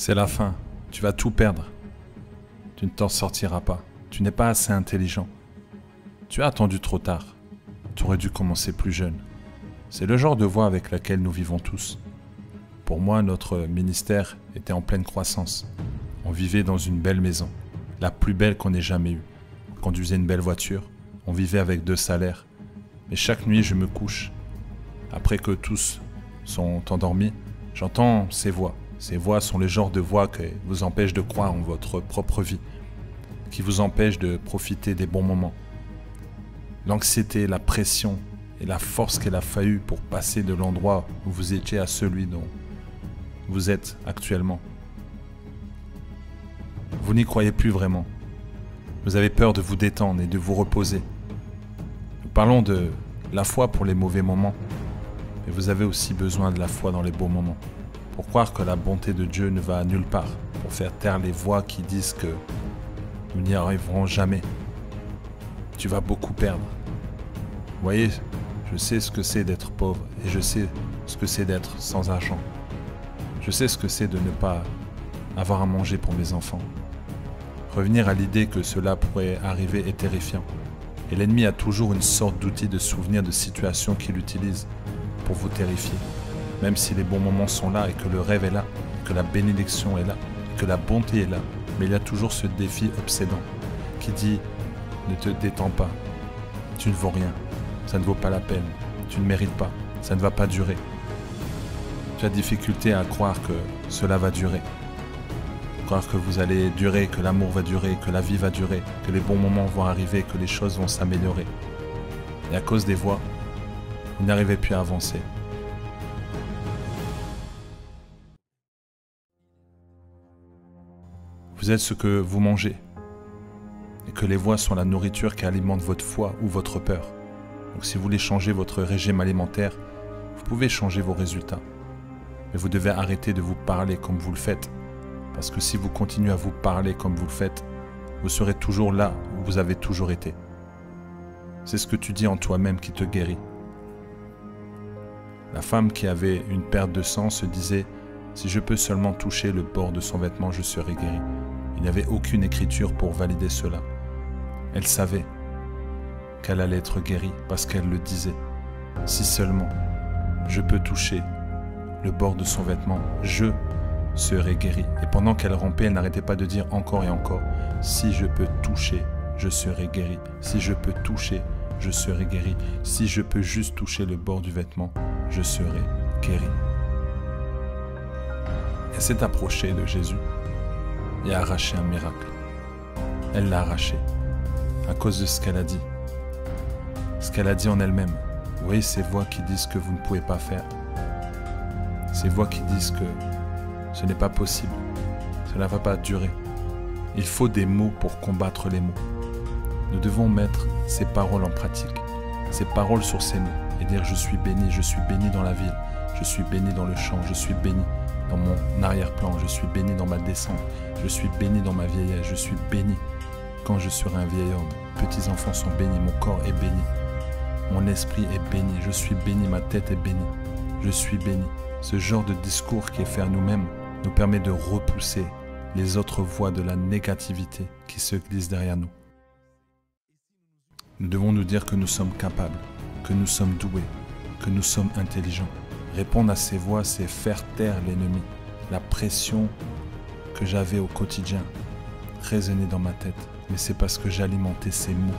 C'est la fin. Tu vas tout perdre. Tu ne t'en sortiras pas. Tu n'es pas assez intelligent. Tu as attendu trop tard. Tu aurais dû commencer plus jeune. C'est le genre de voix avec laquelle nous vivons tous. Pour moi, notre ministère était en pleine croissance. On vivait dans une belle maison, la plus belle qu'on ait jamais eue. On conduisait une belle voiture. On vivait avec 2 salaires. Mais chaque nuit, je me couche. Après que tous sont endormis, j'entends ces voix. Ces voix sont le genre de voix qui vous empêchent de croire en votre propre vie, qui vous empêchent de profiter des bons moments. L'anxiété, la pression et la force qu'il a fallu pour passer de l'endroit où vous étiez à celui dont vous êtes actuellement. Vous n'y croyez plus vraiment. Vous avez peur de vous détendre et de vous reposer. Nous parlons de la foi pour les mauvais moments, mais vous avez aussi besoin de la foi dans les beaux moments. Pour croire que la bonté de Dieu ne va nulle part, pour faire taire les voix qui disent que nous n'y arriverons jamais. Tu vas beaucoup perdre. Vous voyez, je sais ce que c'est d'être pauvre et je sais ce que c'est d'être sans argent. Je sais ce que c'est de ne pas avoir à manger pour mes enfants. Revenir à l'idée que cela pourrait arriver est terrifiant. Et l'ennemi a toujours une sorte d'outil de souvenir de situations qu'il utilise pour vous terrifier. Même si les bons moments sont là et que le rêve est là, que la bénédiction est là, que la bonté est là, mais il y a toujours ce défi obsédant qui dit « Ne te détends pas, tu ne vaux rien, ça ne vaut pas la peine, tu ne mérites pas, ça ne va pas durer. » Tu as difficulté à croire que cela va durer, croire que vous allez durer, que l'amour va durer, que la vie va durer, que les bons moments vont arriver, que les choses vont s'améliorer. Et à cause des voix, vous n'arrivez plus à avancer. Vous êtes ce que vous mangez, et que les voix sont la nourriture qui alimente votre foi ou votre peur. Donc si vous voulez changer votre régime alimentaire, vous pouvez changer vos résultats. Mais vous devez arrêter de vous parler comme vous le faites, parce que si vous continuez à vous parler comme vous le faites, vous serez toujours là où vous avez toujours été. C'est ce que tu dis en toi-même qui te guérit. La femme qui avait une perte de sang se disait « Si je peux seulement toucher le bord de son vêtement, je serai guéri ». Il n'y avait aucune écriture pour valider cela. Elle savait qu'elle allait être guérie parce qu'elle le disait. « Si seulement je peux toucher le bord de son vêtement, je serai guéri ». Et pendant qu'elle rampait, elle n'arrêtait pas de dire encore et encore « Si je peux toucher, je serai guéri. Si je peux toucher, je serai guéri. Si je peux juste toucher le bord du vêtement, je serai guéri. » Elle s'est approchée de Jésus et a arraché un miracle. Elle l'a arraché à cause de ce qu'elle a dit. Ce qu'elle a dit en elle-même. Vous voyez ces voix qui disent que vous ne pouvez pas faire. Ces voix qui disent que ce n'est pas possible. Cela ne va pas durer. Il faut des mots pour combattre les mots. Nous devons mettre ces paroles en pratique. Ces paroles sur ces mots. Et dire je suis béni dans la ville. Je suis béni dans le champ. Je suis béni dans mon arrière-plan, je suis béni dans ma descente, je suis béni dans ma vieillesse, je suis béni quand je serai un vieil homme. Petits enfants sont bénis, mon corps est béni, mon esprit est béni, je suis béni, ma tête est bénie, je suis béni. Ce genre de discours qui est fait à nous-mêmes nous permet de repousser les autres voix de la négativité qui se glissent derrière nous. Nous devons nous dire que nous sommes capables, que nous sommes doués, que nous sommes intelligents. Répondre à ces voix, c'est faire taire l'ennemi. La pression que j'avais au quotidien résonnait dans ma tête. Mais c'est parce que j'alimentais ces mots